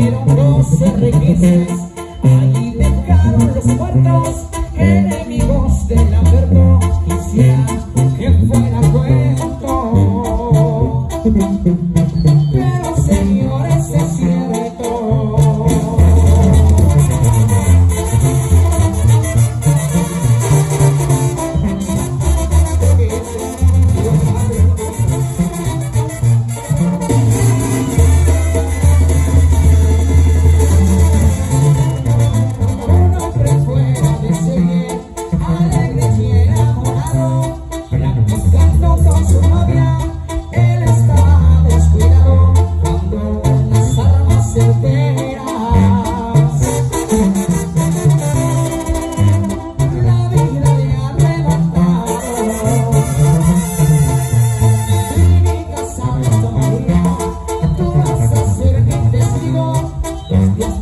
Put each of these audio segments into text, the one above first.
murieron los requeses, allí dejaron los muertos, enemigos del averno, quisiera que fuera cuento, pero señores es cierto.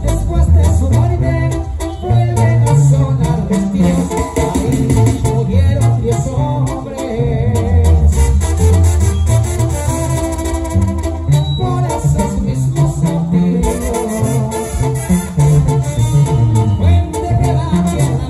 Después de su muerte vuelven a sonar vestidos, ahí murieron 10 hombres. Por esos mismos motivos, fuente que va a tierra